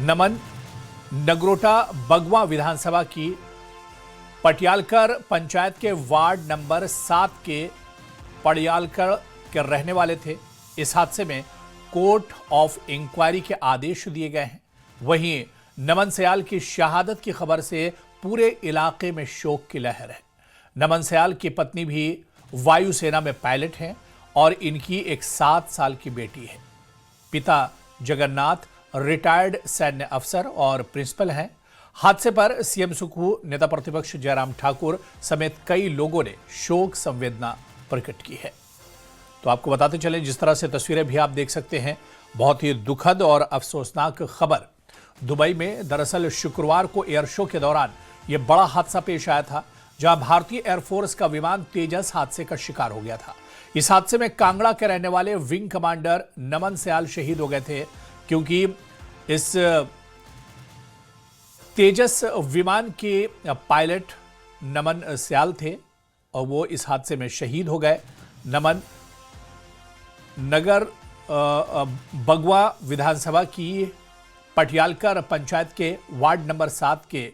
नमन नगरोटा बगवा विधानसभा की पटियालकर पंचायत के ward number 7 के पटियालकर के रहने वाले थे। इस हादसे में कोर्ट ऑफ इंक्वायरी के आदेश दिए गए हैं। वहीं नमन सयाल की शहादत की खबर से पूरे इलाके में शोक की लहर है। नमन सयाल की पत्नी भी वायुसेना में पायलट हैं और इनकी एक 7 साल की बेटी है। पिता जगन्नाथ रिटायर्ड सैन्य अफसर और प्रिंसिपल हैं। हादसे पर सीएम सुखू, नेता प्रतिपक्ष जयराम ठाकुर समेत कई लोगों ने शोक संवेदना प्रकट की है। तो आपको बताते चलें, जिस तरह से तस्वीरें भी आप देख सकते हैं, बहुत ही दुखद और अफसोसनाक खबर। दुबई में दरअसल शुक्रवार को एयर शो के दौरान यह बड़ा हादसा पेश आया था, जहां भारतीय एयरफोर्स का विमान तेजस हादसे का शिकार हो गया था। इस हादसे में कांगड़ा के रहने वाले विंग कमांडर नमन सयाल शहीद हो गए थे, क्योंकि इस तेजस विमान के पायलट नमन सयाल थे और वो इस हादसे में शहीद हो गए। नमन नगर बगवा विधानसभा की पटियालकर पंचायत के वार्ड नंबर 7 के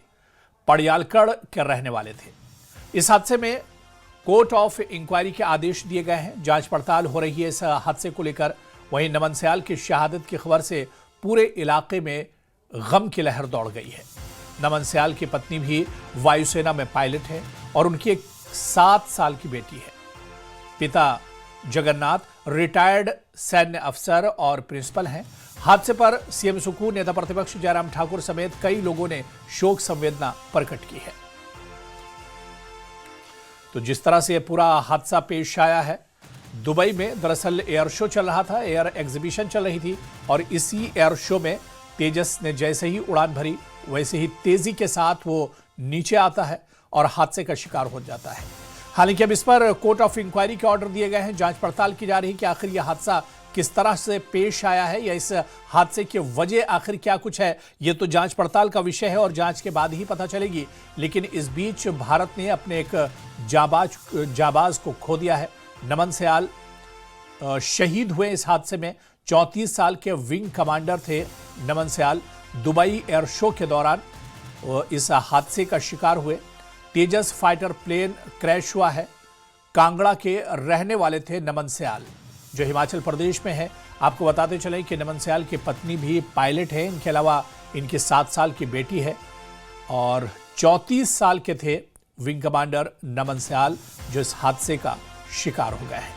पटियालकर के रहने वाले थे। इस हादसे में कोर्ट ऑफ इंक्वायरी के आदेश दिए गए हैं। जांच पड़ताल हो रही है इस हादसे को लेकर। वहीं नमन सयाल की शहादत की खबर से पूरे इलाके में गम की लहर दौड़ गई है। नमन सयाल की पत्नी भी वायुसेना में पायलट है और उनकी एक 7 साल की बेटी है। पिता जगन्नाथ रिटायर्ड सैन्य अफसर और प्रिंसिपल हैं। हादसे पर सीएम सुखू, नेता प्रतिपक्ष जयराम ठाकुर समेत कई लोगों ने शोक संवेदना प्रकट की है। तो जिस तरह से यह पूरा हादसा पेश आया है, दुबई में दरअसल एयर शो चल रहा था, एयर एग्जीबिशन चल रही थी और इसी एयर शो में तेजस ने जैसे ही उड़ान भरी, वैसे ही तेजी के साथ वो नीचे आता है और हादसे का शिकार हो जाता है। हालांकि अब इस पर कोर्ट ऑफ इंक्वायरी के ऑर्डर दिए गए हैं। जांच पड़ताल की जा रही है कि आखिर यह हादसा किस तरह से पेश आया है या इस हादसे की वजह आखिर क्या कुछ है, यह तो जांच पड़ताल का विषय है और जांच के बाद ही पता चलेगी। लेकिन इस बीच भारत ने अपने एक जाबाज को खो दिया है। नमन सयाल शहीद हुए इस हादसे में। 34 साल के विंग कमांडर थे नमन सयाल। दुबई एयर शो के दौरान इस हादसे का शिकार हुए। तेजस फाइटर प्लेन क्रैश हुआ है। कांगड़ा के रहने वाले थे नमन सयाल, जो हिमाचल प्रदेश में है। आपको बताते चलें कि नमन सयाल की पत्नी भी पायलट है। इनके अलावा इनकी 7 साल की बेटी है और 34 साल के थे विंग कमांडर नमन सयाल, जो इस हादसे का शिकार हो गए हैं।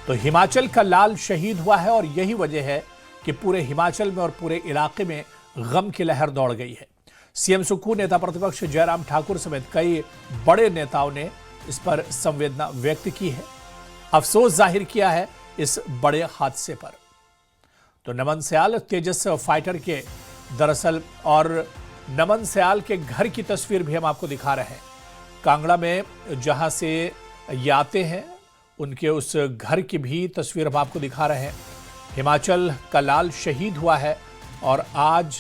तो हिमाचल का लाल शहीद हुआ है और यही वजह है कि पूरे हिमाचल में और पूरे इलाके में गम की लहर दौड़ गई है। सीएम सुखू, नेता प्रतिपक्ष जयराम ठाकुर समेत कई बड़े नेताओं ने इस पर संवेदना व्यक्त की है, अफसोस जाहिर किया है इस बड़े हादसे पर। तो नमन सयाल तेजस फाइटर के दरअसल, और नमन सयाल के घर की तस्वीर भी हम आपको दिखा रहे हैं। कांगड़ा में जहां से ये आते हैं, उनके उस घर की भी तस्वीर हम आपको दिखा रहे हैं। हिमाचल का लाल शहीद हुआ है और आज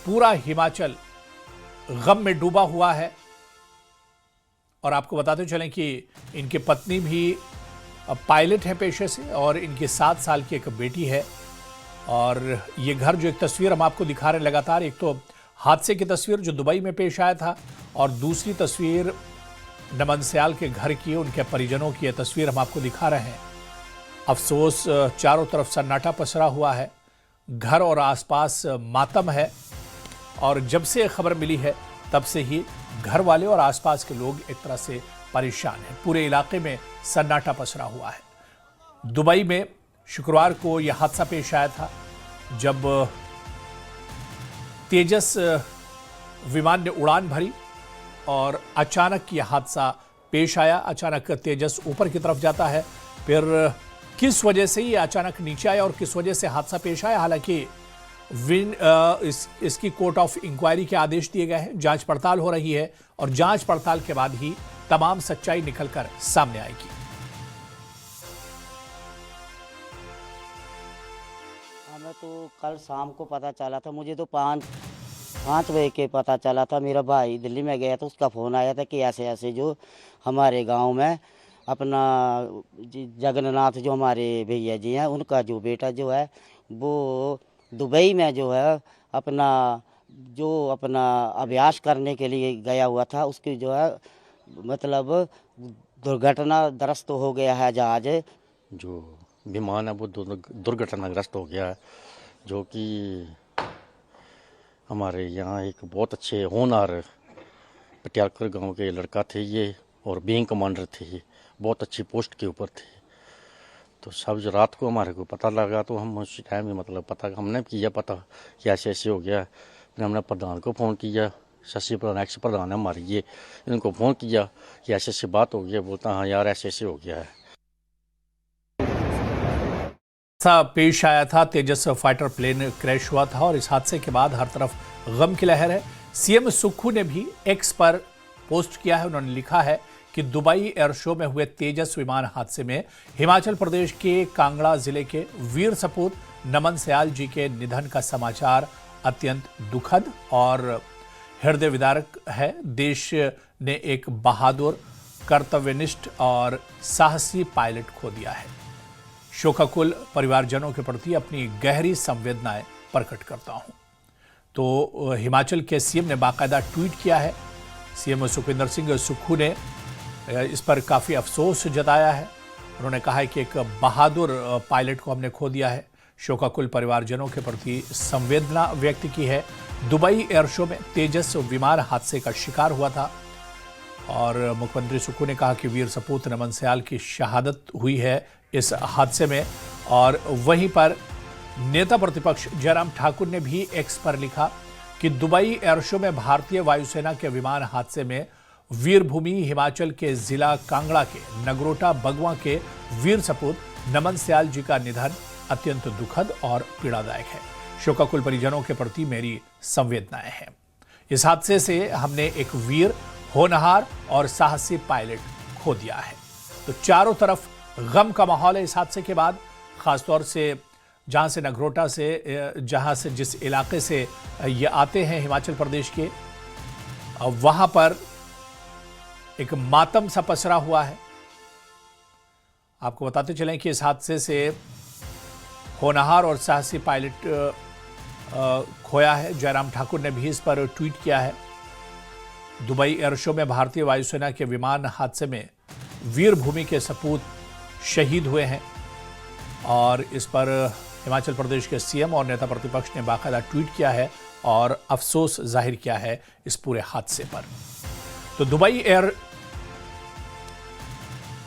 पूरा हिमाचल गम में डूबा हुआ है। और आपको बताते चलें कि इनकी पत्नी भी पायलट है पेशे से और इनकी 7 साल की एक बेटी है। और ये घर, जो एक तस्वीर हम आपको दिखा रहे हैं लगातार, एक तो हादसे की तस्वीर जो दुबई में पेश आया था और दूसरी तस्वीर नमन सयाल के घर की, उनके परिजनों की यह तस्वीर हम आपको दिखा रहे हैं। अफसोस, चारों तरफ सन्नाटा पसरा हुआ है, घर और आसपास मातम है। और जब से खबर मिली है तब से ही घर वाले और आसपास के लोग एक तरह से परेशान हैं। पूरे इलाके में सन्नाटा पसरा हुआ है। दुबई में शुक्रवार को यह हादसा पेश आया था, जब तेजस विमान ने उड़ान भरी और अचानक यह हादसा पेश आया। अचानक तेजस ऊपर की तरफ जाता है, फिर किस वजह से ये अचानक नीचे आया और किस वजह से हादसा पेश आया, हालांकि इसकी कोर्ट ऑफ इंक्वायरी के आदेश दिए गए हैं। जांच पड़ताल हो रही है और जांच पड़ताल के बाद ही तमाम सच्चाई निकलकर सामने आएगी। हमें तो कल शाम को पता चला था, मुझे तो 5 बजे के पता चला था। मेरा भाई दिल्ली में गया था, उसका फ़ोन आया था कि ऐसे ऐसे जो हमारे गांव में अपना जगन्नाथ जो हमारे भैया जी हैं, उनका जो बेटा जो है वो दुबई में जो है अपना अभ्यास करने के लिए गया हुआ था, उसकी जो है मतलब दुर्घटनाग्रस्त हो गया है जहाज। जो विमान है वो दुर्घटनाग्रस्त हो गया है, जो कि हमारे यहाँ एक बहुत अच्छे होनहार पटियालकर गांव के लड़का थे ये, और विंग कमांडर थे ये, बहुत अच्छी पोस्ट के ऊपर थे। तो सब जो रात को हमारे को पता लगा तो हम उस टाइम में मतलब पता हमने किया पता कि ऐसे ऐसे हो गया। फिर हमने प्रधान को फ़ोन किया, शशि प्रधान एक्स प्रधान है हमारे ये, इनको फ़ोन किया कि ऐसे ऐसे बात हो गया। बोलता हाँ यार ऐसे ऐसे हो गया है। हादसा पेश आया था, तेजस फाइटर प्लेन क्रैश हुआ था और इस हादसे के बाद हर तरफ गम की लहर है। सीएम सुक्खू ने भी एक्स पर पोस्ट किया है। उन्होंने लिखा है कि दुबई एयर शो में हुए तेजस विमान हादसे में हिमाचल प्रदेश के कांगड़ा जिले के वीर सपूत नमन सयाल जी के निधन का समाचार अत्यंत दुखद और हृदय विदारक है। देश ने एक बहादुर, कर्तव्यनिष्ठ और साहसी पायलट खो दिया है। शोकाकुल परिवारजनों के प्रति अपनी गहरी संवेदनाएं प्रकट करता हूं। तो हिमाचल के सीएम ने बाकायदा ट्वीट किया है। सीएम सुखविंदर सिंह सुक्खू ने इस पर काफ़ी अफसोस जताया है। उन्होंने कहा है कि एक बहादुर पायलट को हमने खो दिया है। शोकाकुल परिवारजनों के प्रति संवेदना व्यक्त की है। दुबई एयर शो में तेजस विमान हादसे का शिकार हुआ था और मुख्यमंत्री सुक्खू ने कहा कि वीर सपूत नमन सयाल की शहादत हुई है इस हादसे में। और वहीं पर नेता प्रतिपक्ष जयराम ठाकुर ने भी एक्स पर लिखा कि दुबई एयर शो में भारतीय वायुसेना के विमान हादसे में वीरभूमि हिमाचल के जिला कांगड़ा के नगरोटा बगवा के वीर सपूत नमन सयाल जी का निधन अत्यंत दुखद और पीड़ादायक है। शोकाकुल परिजनों के प्रति मेरी संवेदनाएं हैं। इस हादसे से हमने एक वीर, होनहार और साहसी पायलट खो दिया है। तो चारों तरफ गम का माहौल है इस हादसे के बाद, खासतौर से जहां से नगरोटा से, जहां से जिस इलाके से ये आते हैं हिमाचल प्रदेश के, वहां पर एक मातम सा पसरा हुआ है। आपको बताते चलें कि इस हादसे से होनहार और साहसी पायलट खोया है। जयराम ठाकुर ने भी इस पर ट्वीट किया है। दुबई एयर शो में भारतीय वायुसेना के विमान हादसे में वीरभूमि के सपूत शहीद हुए हैं और इस पर हिमाचल प्रदेश के सीएम और नेता प्रतिपक्ष ने बाकायदा ट्वीट किया है और अफसोस जाहिर किया है इस पूरे हादसे पर। तो दुबई एयर।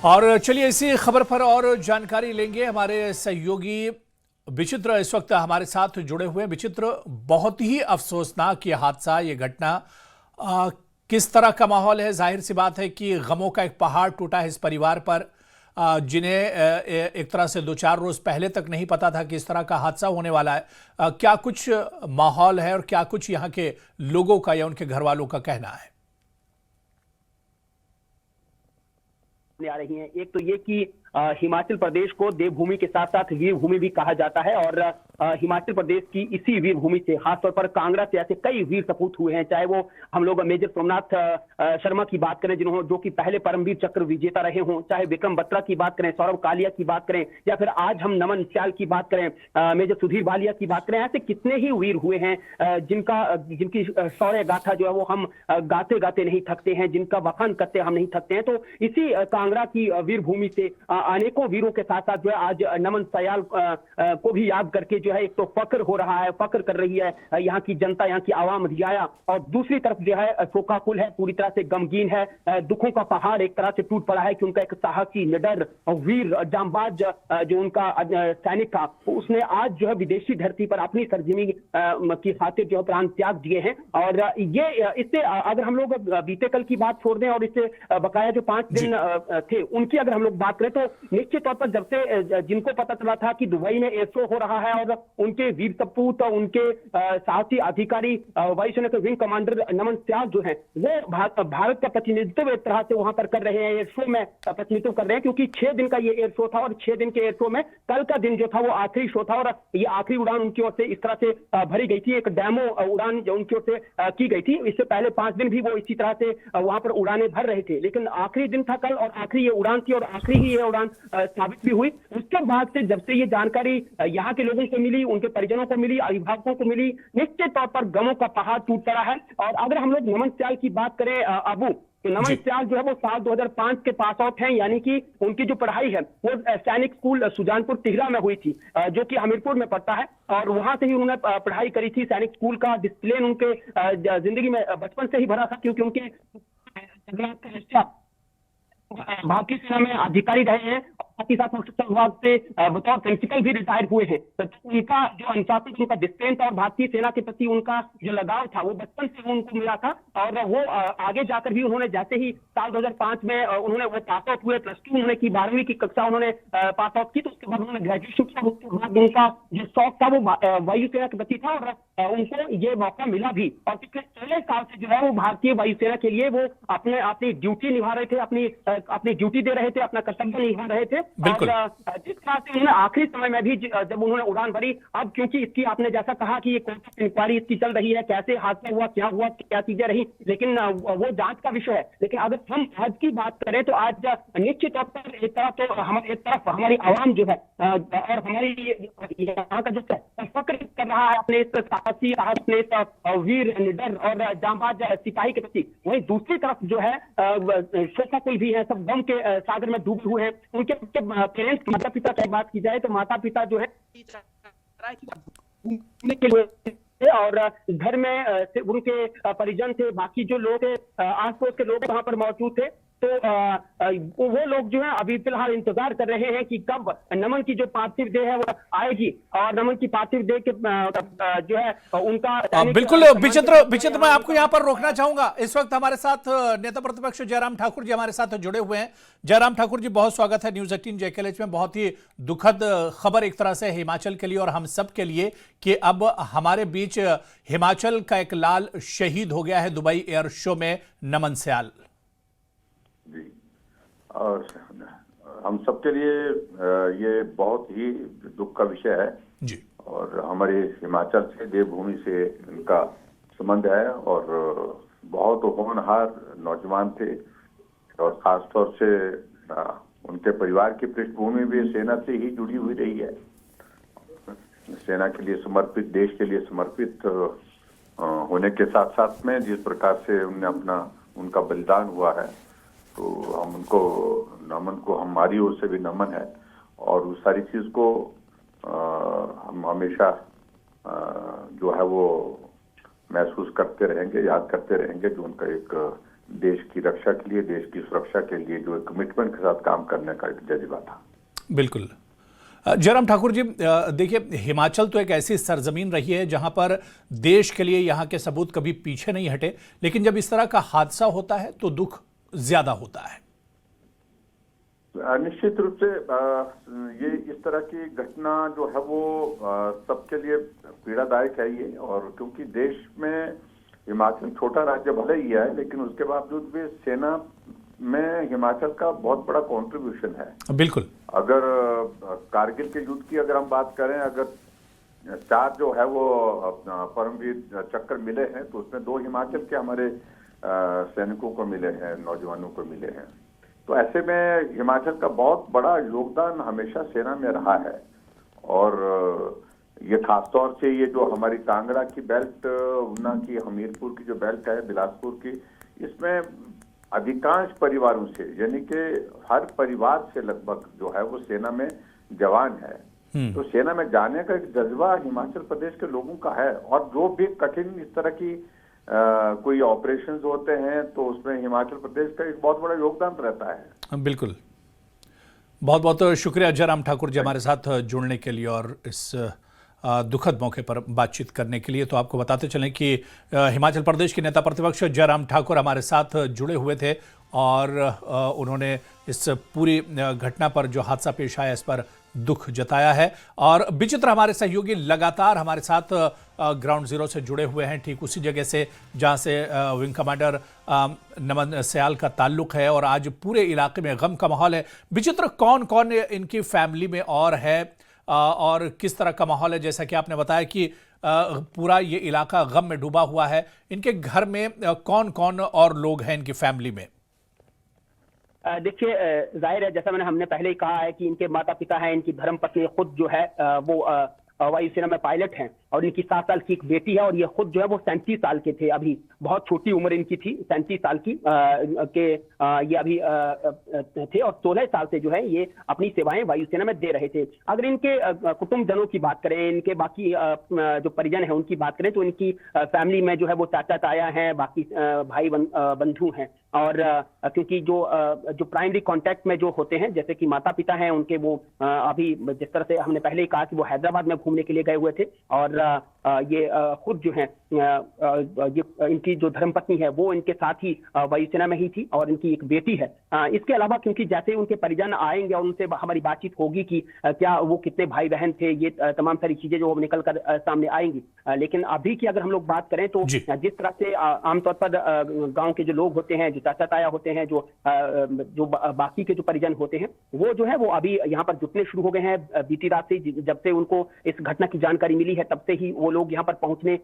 और चलिए इसी खबर पर और जानकारी लेंगे। हमारे सहयोगी विचित्र इस वक्त हमारे साथ जुड़े हुए हैं। विचित्र, बहुत ही अफसोसनाक ये हादसा, ये घटना, किस तरह का माहौल है? जाहिर सी बात है कि गमों का एक पहाड़ टूटा है इस परिवार पर, जिन्हें एक तरह से 2-4 रोज पहले तक नहीं पता था कि इस तरह का हादसा होने वाला है। क्या कुछ माहौल है और क्या कुछ यहाँ के लोगों का या उनके घर वालों का कहना है? आ रही हैं। एक तो ये कि हिमाचल प्रदेश को देवभूमि के साथ साथ वीरभूमि भी कहा जाता है और हिमाचल प्रदेश की इसी वीरभूमि से खासतौर पर कांगड़ा से ऐसे कई वीर सपूत हुए हैं। चाहे वो हम लोग मेजर सोमनाथ शर्मा की बात करें जो कि पहले परमवीर चक्र विजेता रहे हों, चाहे विक्रम बत्रा की बात करें, सौरभ कालिया की बात करें, या फिर आज हम नमन सयाल की बात करें, मेजर सुधीर बालिया की बात करें, ऐसे कितने ही वीर हुए हैं जिनकी शौर्य गाथा जो है वो हम गाते गाते नहीं थकते हैं, जिनका बखान करते हम नहीं थकते हैं। तो इसी कांगड़ा की वीरभूमि से अनेकों वीरों के साथ साथ जो है आज नमन सयाल को भी याद करके जो है एक तो फख्र हो रहा है, फख्र कर रही है यहाँ की जनता, यहाँ की आवाम रियाया, और दूसरी तरफ जो है शोकाकुल है, पूरी तरह से गमगीन है। दुखों का पहाड़ एक तरह से टूट पड़ा है कि उनका एक साहसी, निडर, वीर, जांबाज जो उनका सैनिक था, उसने आज जो है विदेशी धरती पर अपनी सरजमी की खातिर जो है प्राण त्याग दिए हैं। और ये इससे अगर हम लोग बीते कल की बात छोड़ दें और इससे बकाया जो 5 दिन थे उनकी अगर हम लोग बात करें तो निश्चित तौर पर जब से जिनको पता चला था कि दुबई में एयर शो हो रहा है और उनके वीर सपूत और उनके साहसी अधिकारी वायुसेना के विंग कमांडर नमन सयाल जो है वो भारत का प्रतिनिधित्व एक तरह से वहां पर कर रहे हैं, एयर शो में प्रतिनिधित्व कर रहे हैं, क्योंकि 6 दिन का ये एयर शो था और 6 दिन के एयर शो में कल का दिन जो था वो आखिरी शो था और ये आखिरी उड़ान उनकी ओर से इस तरह से भरी गई थी, एक डेमो उड़ान जो उनकी ओर से की गई थी। इससे पहले 5 दिन भी वो इसी तरह से वहां पर उड़ानें भर रहे थे, लेकिन आखिरी दिन था कल और आखिरी ये उड़ान थी और आखिरी ही ये उड़ान दौरान साबित भी हुई। उसके बाद से जब से ये जानकारी यहाँ के लोगों को मिली, उनके परिजनों को मिली, अभिभावकों को मिली, निश्चित तौर पर गमों का पहाड़ टूट पड़ा है। और अगर हम लोग नमन स्याल की बात करें अबू, तो नमन स्याल जो है वो साल 2005 के पास आउट हैं, यानी कि उनकी जो पढ़ाई है वो सैनिक स्कूल सुजानपुर तिघरा में हुई थी, जो कि हमीरपुर में पड़ता है। और वहां से ही उन्होंने पढ़ाई करी थी। सैनिक स्कूल का डिसिप्लिन उनके जिंदगी में बचपन से ही भरा था, क्योंकि उनके भारतीय सेना में अधिकारी रहे हैं, साथ ही साथ सशस्त्र विभाग से बतौर प्रिंसिपल भी रिटायर हुए हैं। तो उनका जो अनुशासन, उनका डिसिप्लिन था और भारतीय सेना के प्रति उनका जो लगाव था वो बचपन से उनको मिला था। और वो आगे जाकर भी उन्होंने जैसे ही साल 2005 में उन्होंने वो पास आउट हुए, +2 उन्होंने की, 12वीं की कक्षा उन्होंने पास आउट की, तो उसके बाद उन्होंने ग्रेजुएशन किया। उसके बाद उनका जो शौक था वो वायुसेना के प्रति था और उनको ये मौका मिला भी। और पिछले 16 साल से जो है वो भारतीय वायुसेना के लिए वो अपनी ड्यूटी निभा रहे थे, अपनी ड्यूटी दे रहे थे, अपना कर्तव्य निभा रहे थे। बिल्कुल। और जिस तरह से उन्होंने आखिरी समय में भी जब उन्होंने उड़ान भरी, अब क्योंकि इसकी आपने जैसा कहा कि ये कोर्ट ऑफ इंक्वायरी इसकी चल रही है, कैसे हादसा हुआ, क्या चीजें रही, लेकिन वो जांच का विषय है। लेकिन अगर हम आज की बात करें तो आज निश्चित तौर पर एक तरफ हमारी आवाम जो है और हमारी यहाँ का जो फक्र कर रहा है अपने इस साहसी, अपने इस वीर, निडर और जांबाज सिपाही के प्रति, वही दूसरी तरफ जो है शोकाकुल भी है, सब गम के सागर में डूबे हुए हैं। उनके पेरेंट्स, माता पिता की बात की जाए तो माता पिता जो है और घर में उनके परिजन थे, बाकी जो लोग थे, आस पड़ोस के लोग वहां पर मौजूद थे। तो वो लोग जो है अभी फिलहाल इंतजार कर रहे हैं कि कब नमन की जो पार्थिव देह है वो आएगी और नमन की पार्थिव देह के जो है उनका बिल्कुल विचित्र मैं आपको यहाँ पर रोकना चाहूंगा। इस वक्त हमारे साथ नेता प्रतिपक्ष जयराम ठाकुर जी हमारे साथ जुड़े हुए हैं। जयराम ठाकुर जी, बहुत स्वागत है न्यूज 18 JKLH में। बहुत ही दुखद खबर एक तरह से हिमाचल के लिए और हम सब के लिए कि अब हमारे बीच हिमाचल का एक लाल शहीद हो गया है दुबई एयर शो में, नमन स्याल जी। और हम सबके लिए ये बहुत ही दुख का विषय है जी। और हमारे हिमाचल से, देवभूमि से इनका संबंध है और बहुत होनहार नौजवान थे और खासतौर से उनके परिवार की पृष्ठभूमि भी सेना से ही जुड़ी हुई रही है। सेना के लिए समर्पित, देश के लिए समर्पित होने के साथ साथ में जिस प्रकार से उनका बलिदान हुआ है, तो हम उनको नमन को, हमारी ओर से भी नमन है और उस सारी चीज को हम हमेशा जो है वो महसूस करते रहेंगे, याद करते रहेंगे, जो उनका एक देश की रक्षा के लिए, देश की सुरक्षा के लिए जो एक कमिटमेंट के साथ काम करने का एक जज्बा था। बिल्कुल। जयराम ठाकुर जी, देखिए हिमाचल तो एक ऐसी सरजमीन रही है जहां पर देश के लिए यहाँ के सबूत कभी पीछे नहीं हटे, लेकिन जब इस तरह का हादसा होता है तो दुख ज्यादा होता है। निश्चित रूप से ये इस तरह की घटना जो है वो सबके लिए पीड़ादायक है ये। और क्योंकि देश में हिमाचल छोटा राज्य भले ही है, लेकिन उसके बावजूद भी सेना में हिमाचल का बहुत बड़ा कंट्रीब्यूशन है। बिल्कुल। अगर कारगिल के युद्ध की अगर हम बात करें, अगर 4 जो है वो परमवीर चक्र मिले हैं तो उसमें 2 हिमाचल के हमारे सैनिकों को मिले हैं, नौजवानों को मिले हैं। तो ऐसे में हिमाचल का बहुत बड़ा योगदान हमेशा सेना में रहा है। और ये खासतौर से ये जो हमारी कांगड़ा की बेल्ट, ऊना की, हमीरपुर की जो बेल्ट है, बिलासपुर की, इसमें अधिकांश परिवारों से, यानी कि हर परिवार से लगभग जो है वो सेना में जवान है। तो सेना में जाने का एक जज्बा हिमाचल प्रदेश के लोगों का है। और जो भी कठिन इस तरह की कोई ऑपरेशंस होते हैं तो उसमें हिमाचल प्रदेश का एक बहुत बड़ा योगदान रहता है। बिल्कुल। बहुत बहुत शुक्रिया जयराम ठाकुर जी हमारे साथ जुड़ने के लिए और इस दुखद मौके पर बातचीत करने के लिए। तो आपको बताते चलें कि हिमाचल प्रदेश के नेता प्रतिपक्ष जयराम ठाकुर हमारे साथ जुड़े हुए थे और उन्होंने इस पूरी घटना पर जो हादसा पेश आया इस पर दुख जताया है। और विचित्र हमारे सहयोगी लगातार हमारे साथ ग्राउंड जीरो से जुड़े हुए हैं, ठीक उसी जगह से जहां से विंग कमांडर नमन स्याल का ताल्लुक है और आज पूरे इलाके में गम का माहौल है। विचित्र कौन कौन इनकी फैमिली में और है और किस तरह का माहौल है, जैसा कि आपने बताया कि पूरा ये इलाका गम में डूबा हुआ है। इनके घर में कौन कौन और लोग हैं इनकी फैमिली में? देखिए, जाहिर है, जैसा हमने पहले ही कहा है कि इनके माता पिता हैं, इनकी धर्मपत्नी खुद जो है वो वायुसेना में पायलट हैं और इनकी 7 साल की एक बेटी है और ये खुद जो है वो 37 साल के थे। अभी बहुत छोटी उम्र इनकी थी, 37 साल की ये अभी थे और 16 साल से जो है ये अपनी सेवाएं वायुसेना में दे रहे थे। अगर इनके कुटुंबजनों की बात करें, इनके बाकी जो परिजन हैं उनकी बात करें तो इनकी फैमिली में जो है वो चाचा ताया हैं, बाकी भाई बंधु हैं और क्योंकि जो प्राइमरी कांटेक्ट में जो होते हैं जैसे कि माता पिता हैं उनके, वो अभी जिस तरह से हमने पहले ही कहा कि वो हैदराबाद में घूमने के लिए गए हुए थे और ये खुद जो है ये इनकी जो धर्मपत्नी है वो इनके साथ ही वायुसेना में ही थी और इनकी एक बेटी है। इसके अलावा क्योंकि जैसे उनके परिजन आएंगे और उनसे हमारी बातचीत होगी कि क्या वो कितने भाई बहन थे, ये तमाम सारी चीजें जो निकल कर सामने आएंगी। लेकिन अभी की अगर हम लोग बात करें तो जिस तरह से आमतौर पर गाँव के जो लोग होते हैं, जो चाचा ताया होते हैं, जो बाकी के जो परिजन होते हैं, वो जो है वो अभी यहाँ पर जुटने शुरू हो गए हैं। बीती रात से जब से उनको इस घटना की जानकारी मिली है तब से ही वो लोग यहाँ पर पहुंचने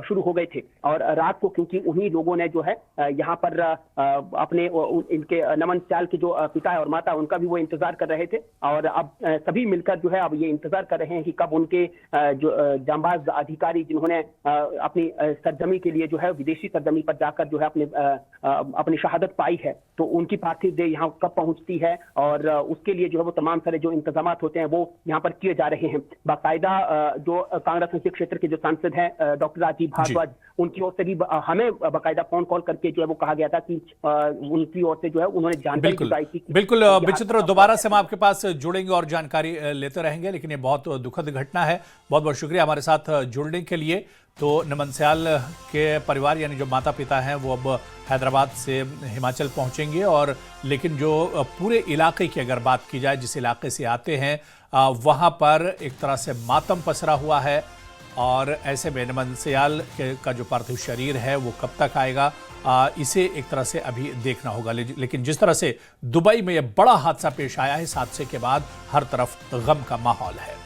शुरू हो गए थे और रात को क्योंकि उन्हीं लोगों ने जो है यहाँ पर अपने इनके नमन चाल के जो पिता और माता उनका भी वो इंतजार कर रहे थे और अब सभी मिलकर जो है अब ये इंतजार कर रहे हैं कि कब उनके जो जांबाज अधिकारी जिन्होंने अपनी सरजमी के लिए जो है विदेशी सरजमी पर जाकर जो है अपनी शहादत पाई है तो उनकी पार्थिव देह यहाँ कब पहुंचती है और उसके लिए जो है वो तमाम सारे जो इंतजाम होते हैं वो यहाँ पर किए जा रहे हैं। बाकायदा जो कांगड़ा संसदीय क्षेत्र के जो सांसद हैं डॉक्टर राजीव भारद्वाज, उनकी ओर से भी हमें बाकायदा फोन कॉल करके जो है वो कहा गया था कि उनकी ओर से जो है उन्होंने जानकारी जुटाई थी। बिल्कुल विचित्र, दोबारा से हम आपके पास जुड़ेंगे और जानकारी लेते रहेंगे, लेकिन ये बहुत दुखद घटना है। बहुत बहुत शुक्रिया हमारे साथ जुड़ने के लिए। तो नमन सयाल के परिवार यानी जो माता पिता हैं वो अब हैदराबाद से हिमाचल पहुंचेंगे और लेकिन जो पूरे इलाके की अगर बात की जाए, जिस इलाके से आते हैं वहां पर एक तरह से मातम पसरा हुआ है और ऐसे में नमन सयाल का जो पार्थिव शरीर है वो कब तक आएगा इसे एक तरह से अभी देखना होगा। लेकिन जिस तरह से दुबई में यह बड़ा हादसा पेश आया है, इस हादसे के बाद हर तरफ गम का माहौल है।